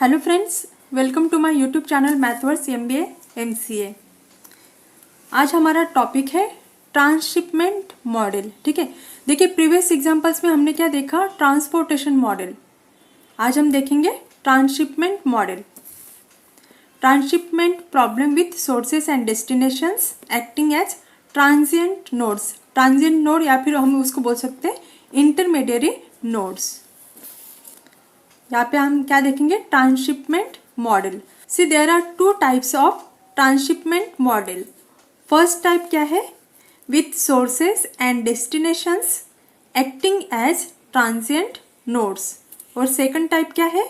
Hello friends, welcome to my YouTube channel Mathverse MBA MCA। आज हमारा topic है transshipment model. ठीक है, देखिए प्रीवियस एग्जांपल्स में हमने क्या देखा, ट्रांसपोर्टेशन मॉडल। आज हम देखेंगे transshipment model. Transshipment problem with sources and destinations acting as transient nodes. Transient node या फिर हम उसको बोल सकते हैं इंटरमीडिएरी नोड्स। यहाँ पे हम क्या देखेंगे, transshipment model. See there are two types of transshipment model. First type क्या है, with sources and destinations acting as transient nodes. और सेकंड टाइप क्या है,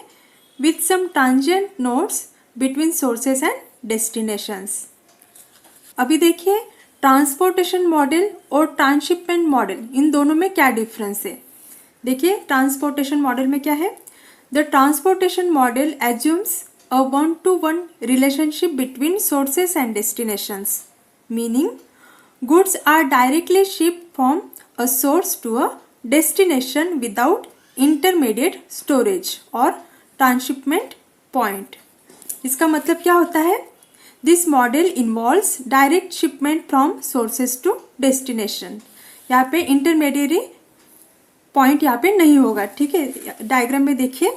with some transient nodes between sources and destinations. अभी देखिए ट्रांसपोर्टेशन मॉडल और transshipment model, इन दोनों में क्या डिफरेंस है। देखिए ट्रांसपोर्टेशन मॉडल में क्या है, the transportation model assumes a one-to-one relationship between sources and destinations, meaning goods are directly shipped from a source to a destination without intermediate storage or transshipment point. इसका मतलब क्या होता है, this model involves direct shipment from sources to destination। यहाँ पे intermediary point यहाँ पे नहीं होगा। ठीक है, डायग्राम में देखिए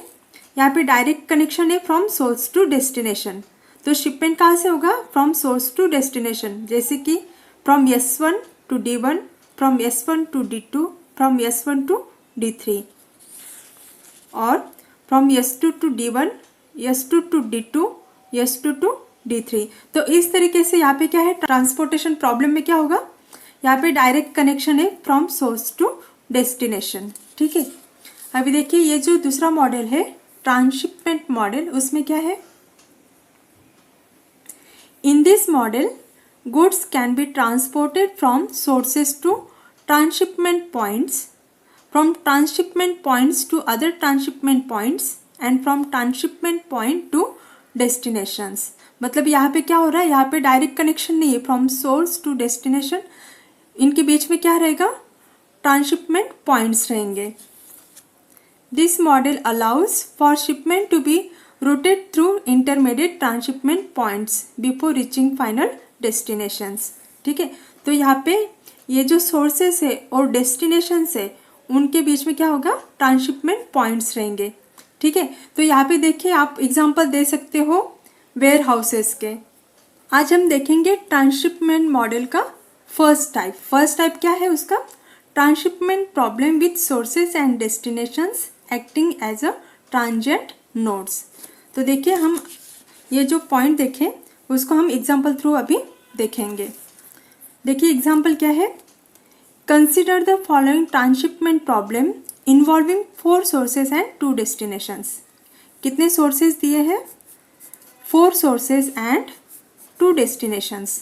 यहाँ पे डायरेक्ट कनेक्शन है फ्रॉम सोर्स टू डेस्टिनेशन। तो शिपमेंट कहाँ से होगा, फ्रॉम सोर्स टू डेस्टिनेशन, जैसे कि from S1 to D1, from S1 to D2, from S1 to D3 और from S2 to D1, S2 to D2, S2 to D3। तो इस तरीके से यहाँ पे क्या है, ट्रांसपोर्टेशन प्रॉब्लम में क्या होगा, यहाँ पे डायरेक्ट कनेक्शन है फ्रॉम सोर्स टू डेस्टिनेशन। ठीक है, अभी देखिए ये जो दूसरा मॉडल है ट्रांसशिपमेंट मॉडल, उसमें क्या है, in this model goods can be transported from sources to transshipment points, from transshipment points to other transshipment points and from transshipment point to destinations. मतलब यहाँ पे क्या हो रहा है, यहाँ पे डायरेक्ट कनेक्शन नहीं है फ्रॉम सोर्स टू डेस्टिनेशन, इनके बीच में क्या रहेगा, ट्रांसशिपमेंट पॉइंट्स रहेंगे। This model allows for shipment to be routed through intermediate transshipment points before reaching final destinations. ठीक है, तो यहाँ पे ये जो सोर्सेस है और डेस्टिनेशंस है उनके बीच में क्या होगा, ट्रांसशिपमेंट पॉइंट्स रहेंगे। ठीक है, तो यहाँ पे देखिए आप एग्जांपल दे सकते हो वेयर हाउसेस के। आज हम देखेंगे ट्रांसशिपमेंट मॉडल का फर्स्ट टाइप। फर्स्ट टाइप क्या है उसका, transshipment problem with sources and destinations acting as a transient nodes. तो देखिए हम ये जो पॉइंट देखें उसको हम एग्जांपल थ्रू अभी देखेंगे। देखिए एग्जांपल क्या है, consider the following transshipment problem involving 4 sources and 2 destinations. कितने सोर्सेस दिए हैं, 4 sources and 2 destinations.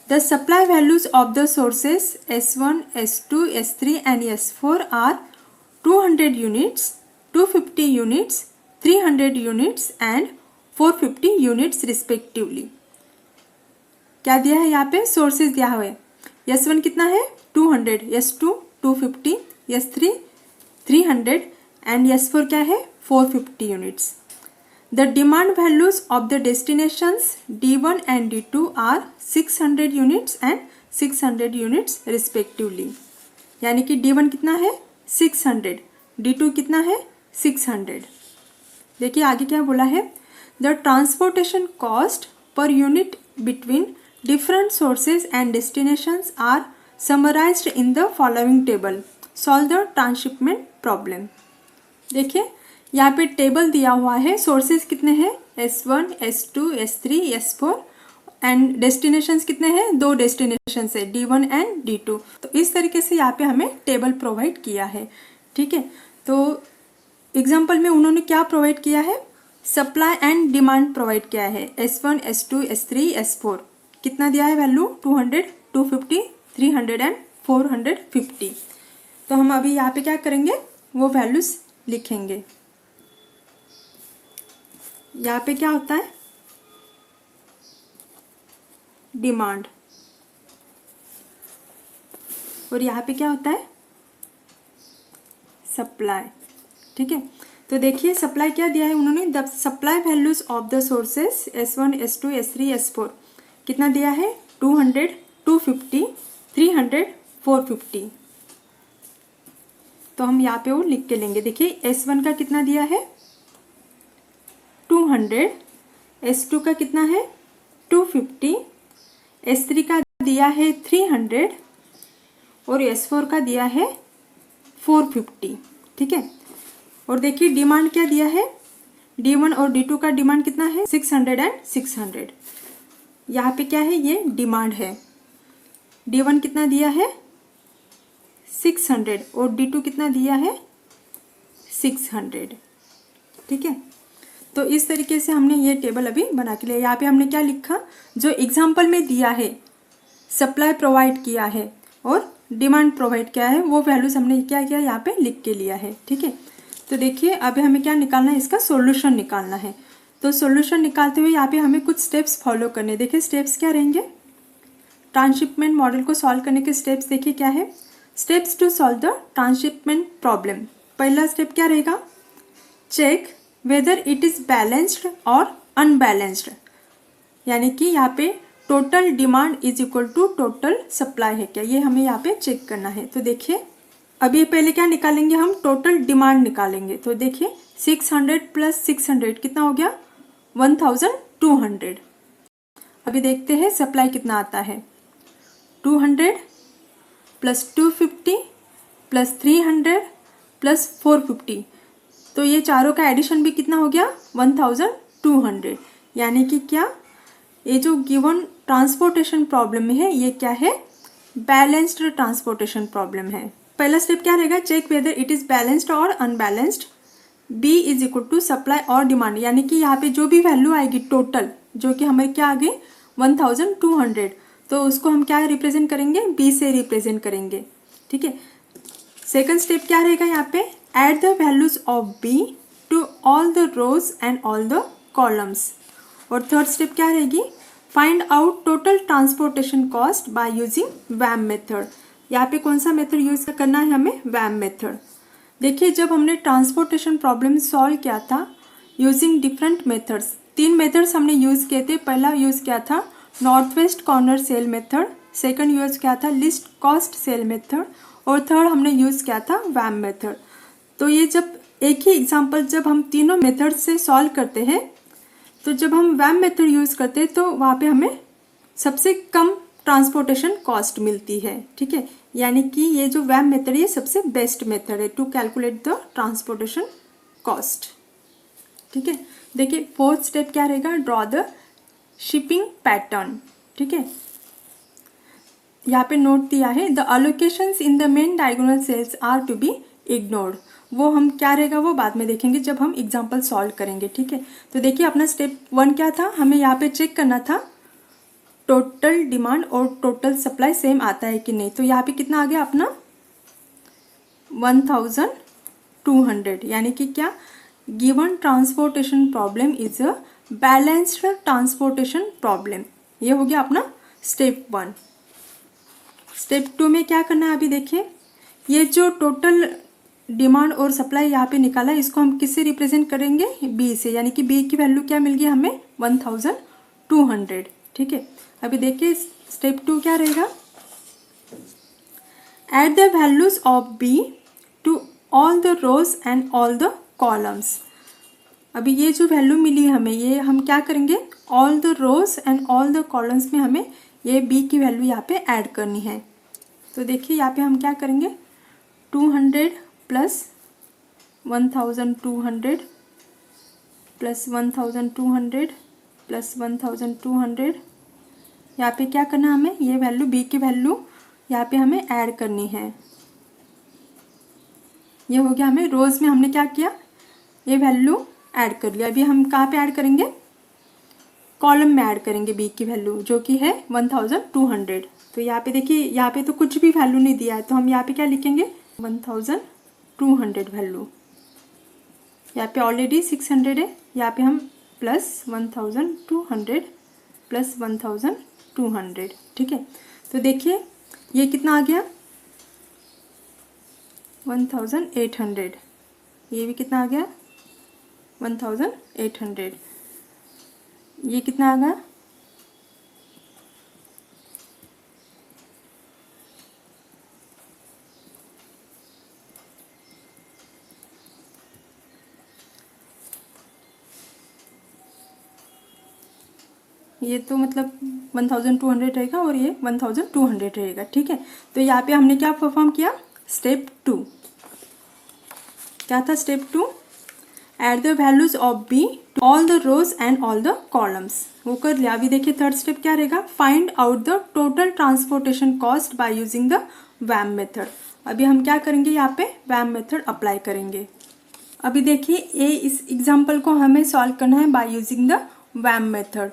The supply values of the sources S1, S2, S3 and S4 are 200 units, 250 units, 300 units and 450 units respectively। क्या दिया है यहाँ पे, sources दिया हुआ है। S1 कितना है 200, S2 250, S3 300 and S4 क्या है 450 units। The demand values of the destinations D1 and D2 are 600 units and 600 units respectively। यानी कि D1 कितना है 600, D2 कितना है 600। देखिए आगे क्या बोला है, The transportation cost per unit between different sources and destinations are summarized in the following table। Solve the transshipment problem। देखिए यहाँ पे टेबल दिया हुआ है, सोर्सेज कितने हैं S1, S2, S3, S4 and destinations कितने हैं, 2 डेस्टिनेशंस है D1 एंड D2। तो इस तरीके से यहाँ पे हमें टेबल प्रोवाइड किया है। ठीक है, तो एग्जांपल में उन्होंने क्या प्रोवाइड किया है, सप्लाई एंड डिमांड प्रोवाइड किया है। S1, S2, S3, S4 कितना दिया है वैल्यू, 200, 250, 300 एंड 450। तो हम अभी यहाँ पे क्या करेंगे, वो वैल्यूज लिखेंगे। यहाँ पे क्या होता है, डिमांड, और यहाँ पे क्या होता है, सप्लाई। ठीक है, तो देखिए सप्लाई क्या दिया है उन्होंने, the supply values of the sources S1, S2, S3, S4 कितना दिया है 200, 250, 300, 450। तो हम यहाँ पे वो लिख के लेंगे। देखिए S1 का कितना दिया है 200, S2 का कितना है 250, S3 का दिया है 300 और S4 का दिया है 450। ठीक है, और देखिए डिमांड क्या दिया है, D1 और D2 का डिमांड कितना है 600 एंड 600। यहाँ पे क्या है, ये डिमांड है। D1 कितना दिया है 600 और D2 कितना दिया है 600। ठीक है, तो इस तरीके से हमने ये टेबल अभी बना के लिया। यहाँ पे हमने क्या लिखा, जो एग्जाम्पल में दिया है सप्लाई प्रोवाइड किया है और डिमांड प्रोवाइड किया है, वो वैल्यूज हमने क्या किया यहाँ पे लिख के लिया है। ठीक है, तो देखिए अभी हमें क्या निकालना है, इसका सॉल्यूशन निकालना है। तो सॉल्यूशन निकालते हुए यहाँ पे हमें कुछ स्टेप्स फॉलो करने। देखिए स्टेप्स क्या रहेंगे, ट्रांसशिपमेंट मॉडल को सॉल्व करने के स्टेप्स देखिए क्या है। Steps to solve the transshipment problem. पहला स्टेप क्या रहेगा, check whether it is balanced और अनबैलेंस्ड, यानी कि यहाँ पे total demand is equal to total supply है क्या, ये हमें यहाँ पे चेक करना है। तो देखिए अभी पहले क्या निकालेंगे, हम टोटल डिमांड निकालेंगे। तो देखिए 600 प्लस 600 कितना हो गया 1200। अभी देखते हैं सप्लाई कितना आता है, 200 प्लस 250 प्लस 300 प्लस 450। तो ये चारों का एडिशन भी कितना हो गया 1200, यानी कि क्या, ये जो गिवन ट्रांसपोर्टेशन प्रॉब्लम में है ये क्या है, बैलेंस्ड ट्रांसपोर्टेशन प्रॉब्लम है। पहला स्टेप क्या रहेगा, check whether it is balanced और unbalanced. B is equal to supply और डिमांड, यानी कि यहाँ पे जो भी वैल्यू आएगी टोटल, जो कि हमें क्या आ गई 1200, तो उसको हम क्या रिप्रेजेंट करेंगे, बी से रिप्रेजेंट करेंगे। ठीक है, सेकंड स्टेप क्या रहेगा यहाँ पे, add the values of B to all the rows and all the columns. और थर्ड स्टेप क्या रहेगी, find out total transportation cost by using VAM method. यहाँ पे कौन सा मेथड यूज करना है हमें, वैम मेथड। देखिए जब हमने ट्रांसपोर्टेशन प्रॉब्लम सॉल्व किया था यूजिंग डिफरेंट मेथड्स, 3 मेथड्स हमने यूज किए थे। पहला यूज किया था north west corner cell method, second use किया था लिस्ट कॉस्ट सेल मेथड और थर्ड हमने यूज किया था वैम मेथड। तो ये जब एक ही एग्जाम्पल जब हम तीनों मेथड से सॉल्व करते हैं, तो जब हम वैम मेथड यूज करते हैं तो वहाँ पे हमें सबसे कम ट्रांसपोर्टेशन कॉस्ट मिलती है। ठीक है, यानी कि ये जो वैम मेथड ये सबसे बेस्ट मेथड है to calculate the transportation cost. ठीक है, देखिए फोर्थ स्टेप क्या रहेगा, ड्रॉ द शिपिंग पैटर्न। ठीक है, यहाँ पे नोट दिया है the allocations in the main diagonal cells are to be ignored. वो हम क्या रहेगा वो बाद में देखेंगे जब हम एग्जाम्पल सॉल्व करेंगे। ठीक है, तो देखिए अपना स्टेप 1 क्या था, हमें यहाँ पे चेक करना था टोटल डिमांड और टोटल सप्लाई सेम आता है कि नहीं। तो यहाँ पे कितना आ गया अपना 1200, यानी कि क्या, given transportation problem is a balanced transportation problem. ये हो गया अपना स्टेप 1। स्टेप 2 में क्या करना है, अभी देखिए ये जो टोटल डिमांड और सप्लाई यहाँ पे निकाला है इसको हम किससे रिप्रेजेंट करेंगे, बी से, यानी कि बी की वैल्यू क्या मिल गई हमें 1200। ठीक है, अभी देखिए स्टेप 2 क्या रहेगा, add the values of B to all the rows and all the columns. अभी ये जो वैल्यू मिली हमें ये हम क्या करेंगे, all the rows and all the columns में हमें ये बी की वैल्यू यहाँ पे ऐड करनी है। तो देखिए यहाँ पे हम क्या करेंगे, 200 प्लस 1200 प्लस 1200 प्लस 1200, यहाँ पे क्या करना हमें, ये वैल्यू बी की वैल्यू यहाँ पे हमें ऐड करनी है। ये हो गया, हमें रोज में हमने क्या किया, ये वैल्यू ऐड कर लिया। अभी हम कहाँ पे ऐड करेंगे, कॉलम में ऐड करेंगे बी की वैल्यू जो कि है 1200। तो यहाँ पे देखिए यहाँ पे तो कुछ भी वैल्यू नहीं दिया है, तो हम यहाँ पे क्या लिखेंगे 1200 वैल्यू। यहाँ पे ऑलरेडी 600 है, यहाँ पे हम प्लस 1200 प्लस 1200। ठीक है, तो देखिए ये कितना आ गया 1800, ये भी कितना आ गया 1800। ये कितना आ गया? ये तो मतलब 1200 रहेगा और ये 1200 रहेगा, ठीक है। तो यहाँ पे हमने क्या परफॉर्म किया? स्टेप 2 क्या था? Step 2, add the values of B to all the rows and all the columns. वो कर लिया। अभी देखिए थर्ड स्टेप क्या रहेगा? Find out the total transportation cost by using the VAM method. अभी हम क्या करेंगे? यहाँ पे वैम मेथड अप्लाई करेंगे। अभी देखिए इस एग्जाम्पल को हमें सॉल्व करना है bye using the VAM method,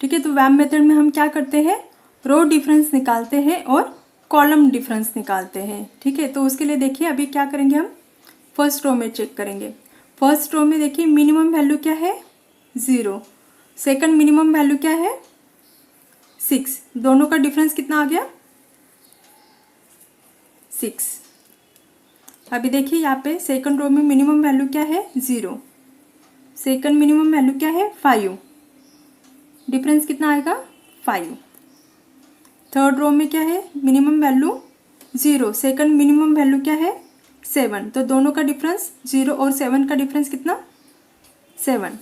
ठीक है। तो वैम मेथड में हम क्या करते हैं? रो डिफरेंस निकालते हैं और कॉलम डिफरेंस निकालते हैं, ठीक है। तो उसके लिए देखिए अभी क्या करेंगे हम? फर्स्ट रो में चेक करेंगे। फर्स्ट रो में देखिए मिनिमम वैल्यू क्या है? 0। सेकंड मिनिमम वैल्यू क्या है? 6। दोनों का डिफरेंस कितना आ गया? 6। अभी देखिए यहाँ पे सेकंड रो में मिनिमम वैल्यू क्या है? 0। सेकंड मिनिमम वैल्यू क्या है? 5। डिफरेंस कितना आएगा? 5। थर्ड रो में क्या है? Minimum value 0। Second minimum value क्या है? 7। तो दोनों का डिफरेंस 0 और 7 का डिफरेंस कितना? 7।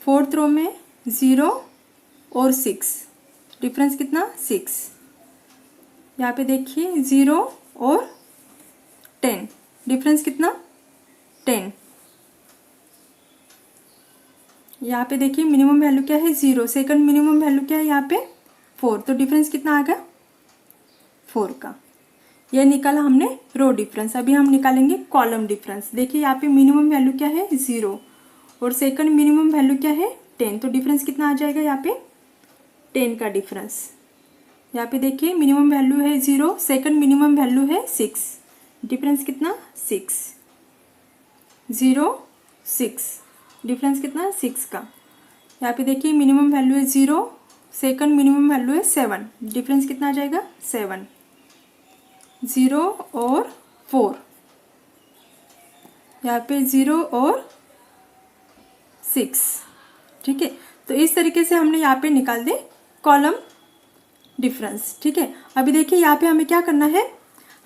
फोर्थ रो में 0 और 6, डिफरेंस कितना? 6। यहाँ पे देखिए 0 और 10, डिफरेंस कितना? 10। यहाँ पे देखिए मिनिमम वैल्यू क्या है? 0। सेकंड मिनिमम वैल्यू क्या है यहाँ पे? 4। तो डिफरेंस कितना आ गया? 4 का। ये निकाला हमने रो डिफरेंस। अभी हम निकालेंगे कॉलम डिफरेंस। देखिए यहाँ पे मिनिमम वैल्यू क्या है? 0 और सेकंड मिनिमम वैल्यू क्या है? 10। तो डिफरेंस कितना आ जाएगा यहाँ पे? 10 का डिफरेंस। यहाँ पे देखिए मिनिमम वैल्यू है 0, सेकंड मिनिमम वैल्यू है 6, डिफरेंस कितना? 6। 0 6, डिफरेंस कितना? 6 का। यहाँ पे देखिए मिनिमम वैल्यू है 0, सेकंड मिनिमम वैल्यू है 7, डिफरेंस कितना आ जाएगा? 7। 0 और 4, यहाँ पे 0 और 6, ठीक है। तो इस तरीके से हमने यहाँ पे निकाल दे कॉलम डिफरेंस, ठीक है। अभी देखिए यहाँ पे हमें क्या करना है?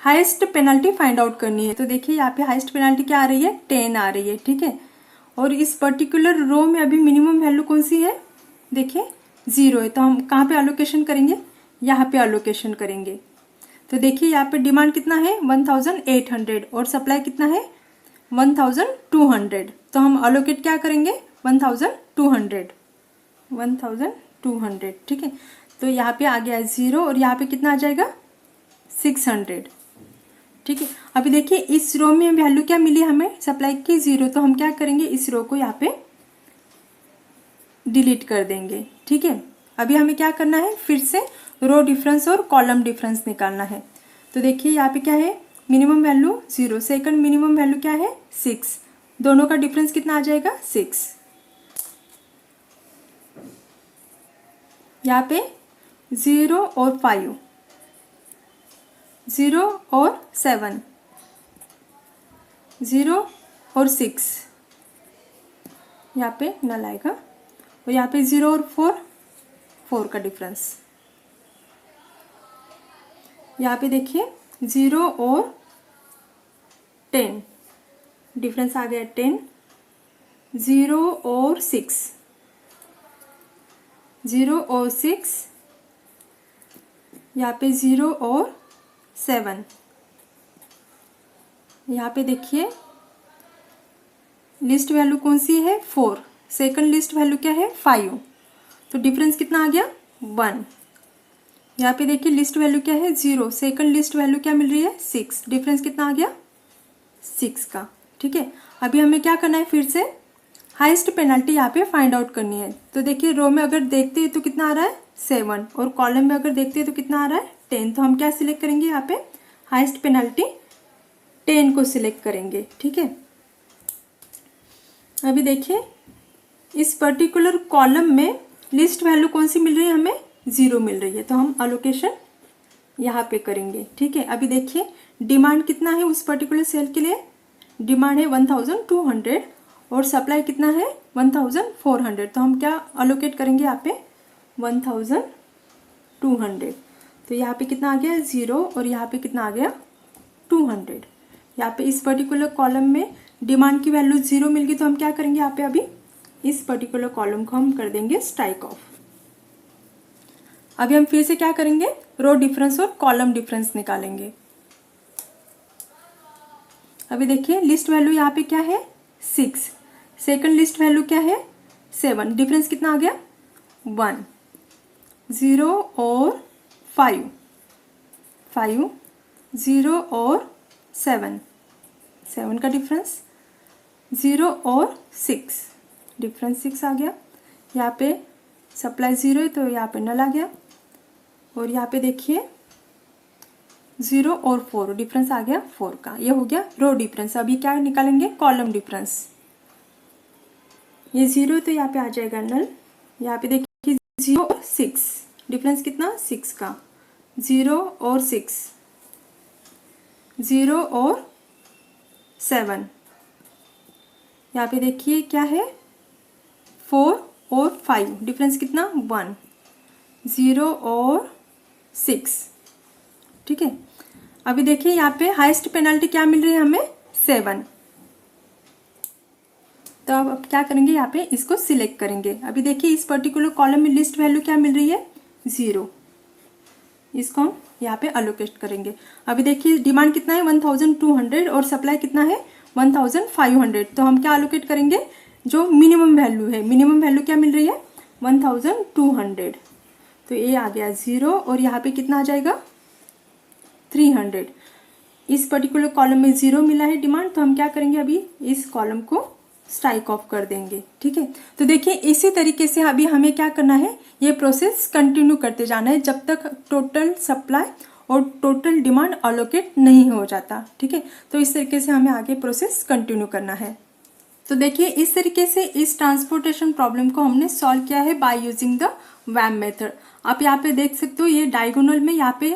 हाईएस्ट पेनल्टी फाइंड आउट करनी है। तो देखिए यहाँ पे हाईएस्ट पेनल्टी क्या आ रही है? 10 आ रही है, ठीक है। और इस पर्टिकुलर रो में अभी मिनिमम वैल्यू कौन सी है? देखिए 0 है। तो हम कहाँ पे एलोकेशन करेंगे? यहाँ पे एलोकेशन करेंगे। तो देखिए यहाँ पे डिमांड कितना है? 1800 और सप्लाई कितना है? 1200। तो हम एलोकेट क्या करेंगे? 1200, 1200, ठीक है। तो यहाँ पे आ गया 0 और यहाँ पे कितना आ जाएगा? 600, ठीक है। अभी देखिए इस रो में वैल्यू क्या मिली हमें? सप्लाई की 0। तो हम क्या करेंगे? इस रो को यहाँ पे डिलीट कर देंगे, ठीक है। अभी हमें क्या करना है? फिर से रो डिफरेंस और कॉलम डिफरेंस निकालना है। तो देखिए यहाँ पे क्या है? Minimum value 0, second minimum value क्या है? 6। दोनों का डिफरेंस कितना आ जाएगा? 6। यहाँ पे 0 और 5, 0 और 7, 0 और 6, यहाँ पे नल आएगा। और यहाँ पे 0 और 4 का डिफरेंस। यहाँ पे देखिए 0 और 10, डिफरेंस आ गया 10। 0 और 6, 0 और 6, यहाँ पे 0 और 7, यहाँ पे देखिए लिस्ट वैल्यू कौन सी है? 4। सेकंड लिस्ट वैल्यू क्या है? 5। तो डिफरेंस कितना आ गया? 1। यहाँ पे देखिए लिस्ट वैल्यू क्या है? 0। सेकंड लिस्ट वैल्यू क्या मिल रही है? 6। डिफरेंस कितना आ गया? 6 का, ठीक है। अभी हमें क्या करना है? फिर से हाईएस्ट पेनल्टी यहाँ पे फाइंड आउट करनी है। तो देखिए रो में अगर देखते हैं तो कितना आ रहा है? 7 और कॉलम में अगर देखते हैं तो कितना आ रहा है? 10। तो हम क्या सिलेक्ट करेंगे? यहाँ पे हाईएस्ट पेनल्टी 10 को सिलेक्ट करेंगे, ठीक है। अभी देखिए इस पर्टिकुलर कॉलम में लिस्ट वैल्यू कौन सी मिल रही है? हमें 0 मिल रही है। तो हम एलोकेशन यहाँ पे करेंगे, ठीक है। अभी देखिए डिमांड कितना है उस पर्टिकुलर सेल के लिए? डिमांड है 1200 और सप्लाई कितना है 1400, तो हम क्या अलोकेट करेंगे यहाँ पे 1200। तो यहाँ पे कितना आ गया 0 और यहाँ पे कितना आ गया 200। यहाँ पे इस पर्टिकुलर कॉलम में डिमांड की वैल्यू 0 मिल गई, तो हम क्या करेंगे यहाँ पे अभी इस पर्टिकुलर कॉलम को हम कर देंगे स्ट्राइक ऑफ। अभी हम फिर से क्या करेंगे रो डिफरेंस और कॉलम डिफरेंस निकालेंगे। अभी देखिए लिस्ट वैल्यू यहाँ पे क्या है 6, सेकंड लिस्ट वैल्यू क्या है 7, डिफरेंस कितना आ गया 1, 0 और 5, 0 और 7 का डिफरेंस, 0 और 6 डिफरेंस 6 आ गया। यहाँ पे सप्लाई 0 है तो यहाँ पे नल आ गया। और यहाँ पे देखिए 0 और 4 डिफरेंस आ गया 4 का, ये हो गया रो डिफरेंस। अभी क्या निकालेंगे कॉलम डिफरेंस। ये 0 तो यहाँ पे आ जाएगा नल। यहाँ पे देखिए 0 और 6 डिफरेंस कितना 6 का, 0 और 6, 0 और 7। यहाँ पे देखिए क्या है 4 और 5 डिफरेंस कितना 1, 0 और 6। ठीक है, अभी देखिए यहाँ पे हाईएस्ट पेनल्टी क्या मिल रही है हमें 7। तो अब क्या करेंगे यहाँ पे इसको सिलेक्ट करेंगे। अभी देखिए इस पर्टिकुलर कॉलम में लिस्ट वैल्यू क्या मिल रही है 0, इसको हम यहाँ पे अलोकेट करेंगे। अभी देखिए डिमांड कितना है 1200 और सप्लाई कितना है 1500, तो हम क्या अलोकेट करेंगे जो मिनिमम वैल्यू है। मिनिमम वैल्यू क्या मिल रही है 1200, तो ये आ गया 0 और यहाँ पे कितना आ जाएगा 300। इस पर्टिकुलर कॉलम में 0 मिला है डिमांड, तो हम क्या करेंगे अभी इस कॉलम को स्ट्राइक ऑफ कर देंगे। ठीक है, तो देखिए इसी तरीके से अभी हमें क्या करना है ये प्रोसेस कंटिन्यू करते जाना है जब तक टोटल सप्लाई और टोटल डिमांड अलोकेट नहीं हो जाता। ठीक है, तो इस तरीके से हमें आगे प्रोसेस कंटिन्यू करना है। तो देखिए इस तरीके से इस ट्रांसपोर्टेशन प्रॉब्लम को हमने सॉल्व किया है bye using the VAM method. आप यहाँ पे देख सकते हो ये डायगोनल में यहाँ पे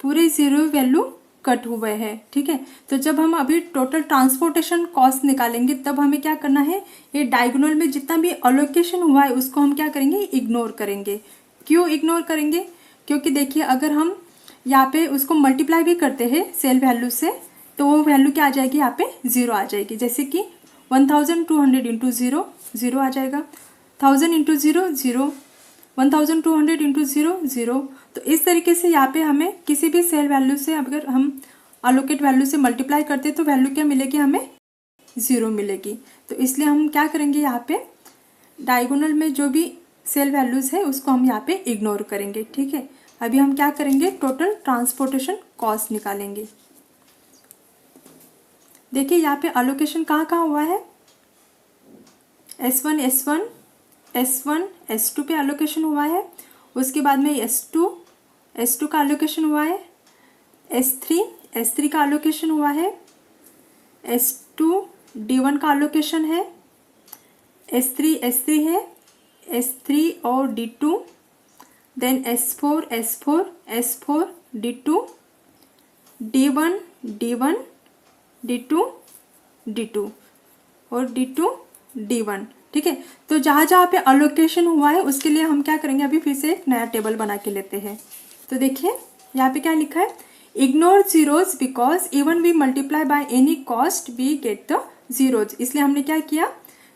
पूरे 0 वैल्यू कट हुए हैं। ठीक है, तो जब हम अभी टोटल ट्रांसपोर्टेशन कॉस्ट निकालेंगे तब हमें क्या करना है ये डायगोनल में जितना भी अलोकेशन हुआ है उसको हम क्या करेंगे इग्नोर करेंगे। क्यों इग्नोर करेंगे, क्योंकि देखिए अगर हम यहाँ पे उसको मल्टीप्लाई भी करते हैं सेल वैल्यू से तो वो वैल्यू क्या आ जाएगी यहाँ पे 0 आ जाएगी। जैसे कि 1200 इंटू 0 0 आ जाएगा, 1000 इंटू 0 0, 1200 इंटू 0 0। तो इस तरीके से यहाँ पे हमें किसी भी सेल वैल्यू से अगर हम अलोकेट वैल्यू से मल्टीप्लाई करते हैं तो वैल्यू क्या मिलेगी हमें 0 मिलेगी। तो इसलिए हम क्या करेंगे यहाँ पे डायगोनल में जो भी सेल वैल्यूज़ है उसको हम यहाँ पे इग्नोर करेंगे। ठीक है, अभी हम क्या करेंगे टोटल ट्रांसपोर्टेशन कॉस्ट निकालेंगे। देखिए यहाँ पे अलोकेशन कहाँ कहाँ हुआ है S1 S2 पे अलोकेशन हुआ है, उसके बाद में S2 का अलोकेशन हुआ है, S3 का अलोकेशन हुआ है, S2 D1 का अलोकेशन है, S3 है, S3 और D2, then S4 D2, D1 D2 और D2 D1। ठीक है, तो जहाँ जहाँ पे अलोकेशन हुआ है उसके लिए हम क्या करेंगे अभी फिर से एक नया टेबल बना के लेते हैं। तो देखिए यहाँ पे क्या लिखा है ignore zeros because even we multiply by any cost we get the zeros. इसलिए हमने क्या किया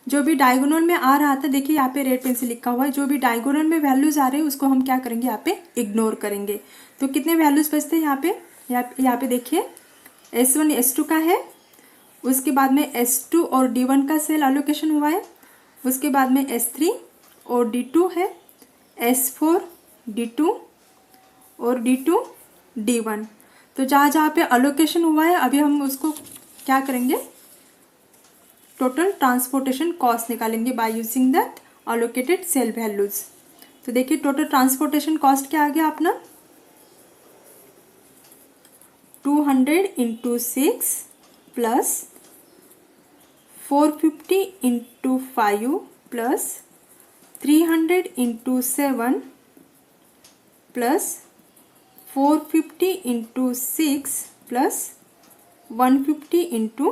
जो भी डायगोनल में आ रहा था, देखिए यहाँ पे रेड पेन से लिखा हुआ है, जो भी डायगोनल में वैल्यूज आ रहे हैं उसको हम क्या करेंगे यहाँ पे इग्नोर करेंगे। तो कितने वैल्यूज बचते हैं यहाँ पे देखिए S1 S2 का है, उसके बाद में S2 और D1 का सेल अलोकेशन हुआ है, उसके बाद में S3 और D2 है, S4 D2 और D2 D1। तो जहाँ जहाँ पे अलोकेशन हुआ है अभी हम उसको क्या करेंगे टोटल ट्रांसपोर्टेशन कॉस्ट निकालेंगे by using that allocated cell values. तो देखिए टोटल ट्रांसपोर्टेशन कॉस्ट क्या आ गया अपना 200 into 6 plus 450 into 5 plus 300 into 7 plus 450 into 6 plus 150 into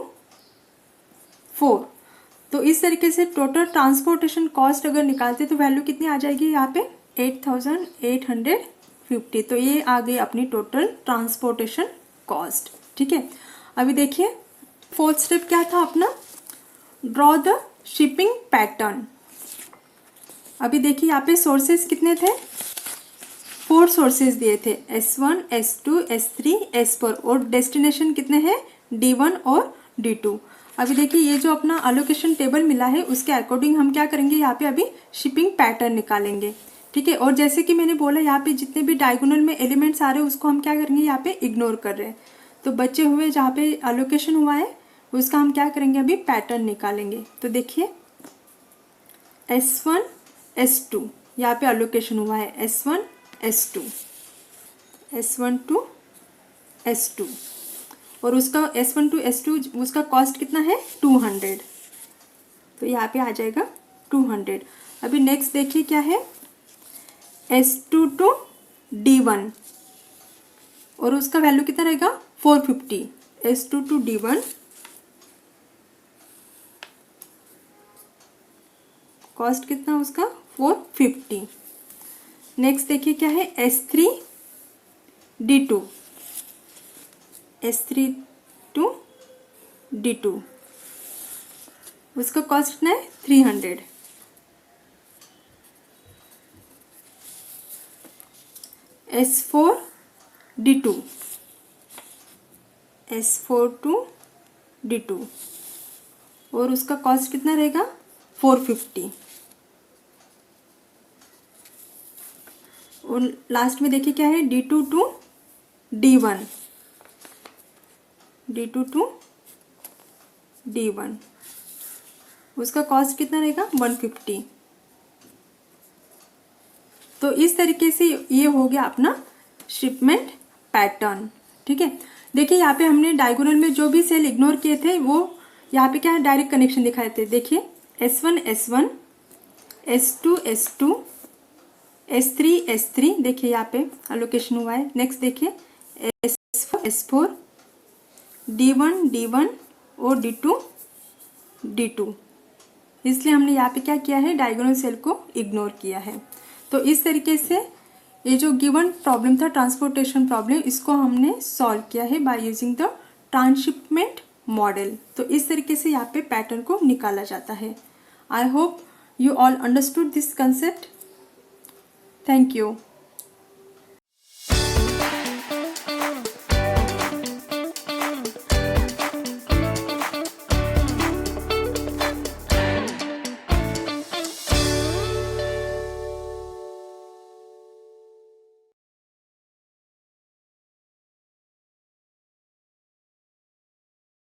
4। तो इस तरीके से टोटल ट्रांसपोर्टेशन कॉस्ट अगर निकालते तो वैल्यू कितनी आ जाएगी यहाँ पे 8850। तो ये आ गई अपनी टोटल ट्रांसपोर्टेशन कॉस्ट। ठीक है, अभी देखिए फोर्थ स्टेप क्या था अपना, ड्रॉ द शिपिंग पैटर्न। अभी देखिए यहाँ पे सोर्सेज कितने थे, 4 सोर्सेज दिए थे, S1, S2, S3, S4 और डेस्टिनेशन कितने हैं D1 और D2। अभी देखिए ये जो अपना अलोकेशन टेबल मिला है उसके अकॉर्डिंग हम क्या करेंगे, यहाँ पे अभी शिपिंग पैटर्न निकालेंगे। ठीक है, और जैसे कि मैंने बोला यहाँ पे जितने भी डायगोनल में एलिमेंट्स आ रहे हैं उसको हम क्या करेंगे, यहाँ पे इग्नोर कर रहे हैं। तो बचे हुए जहाँ पे अलोकेशन हुआ है उसका हम क्या करेंगे, अभी पैटर्न निकालेंगे। तो देखिए S1, S2 यहाँ पे अलोकेशन हुआ है, S1, S2, S1 to S2 और उसका S1 to S2 उसका कॉस्ट कितना है 200। तो यहाँ पे आ जाएगा 200। अभी नेक्स्ट देखिए क्या है, S2 to D1 और उसका वैल्यू कितना रहेगा 450। S2 to D1 कॉस्ट कितना उसका 450। नेक्स्ट देखिए क्या है, S3 D2, S3 to D2 उसका कॉस्ट कितना है 300। S4 D2, S4 to D2 और उसका कॉस्ट कितना रहेगा 450। और लास्ट में देखिए क्या है, D2 to D1, D2 to D1 उसका कॉस्ट कितना रहेगा 150। तो इस तरीके से ये हो गया अपना शिपमेंट पैटर्न। ठीक है, देखिए यहाँ पे हमने डायगोनल में जो भी सेल इग्नोर किए थे वो यहाँ पे क्या है डायरेक्ट कनेक्शन दिखाए थे। देखिए S1, S1, S2, S2, S3, S3 देखिए यहाँ पे अलोकेशन हुआ है। नेक्स्ट देखिए S4, S4, D1, D1 और D2, D2 इसलिए हमने यहाँ पे क्या किया है, डायगोनल सेल को इग्नोर किया है। तो इस तरीके से ये जो गिवन प्रॉब्लम था ट्रांसपोर्टेशन प्रॉब्लम, इसको हमने सॉल्व किया है bye using the transshipment model. तो इस तरीके से यहाँ पे पैटर्न को निकाला जाता है। I hope you all understood this concept. Thank you.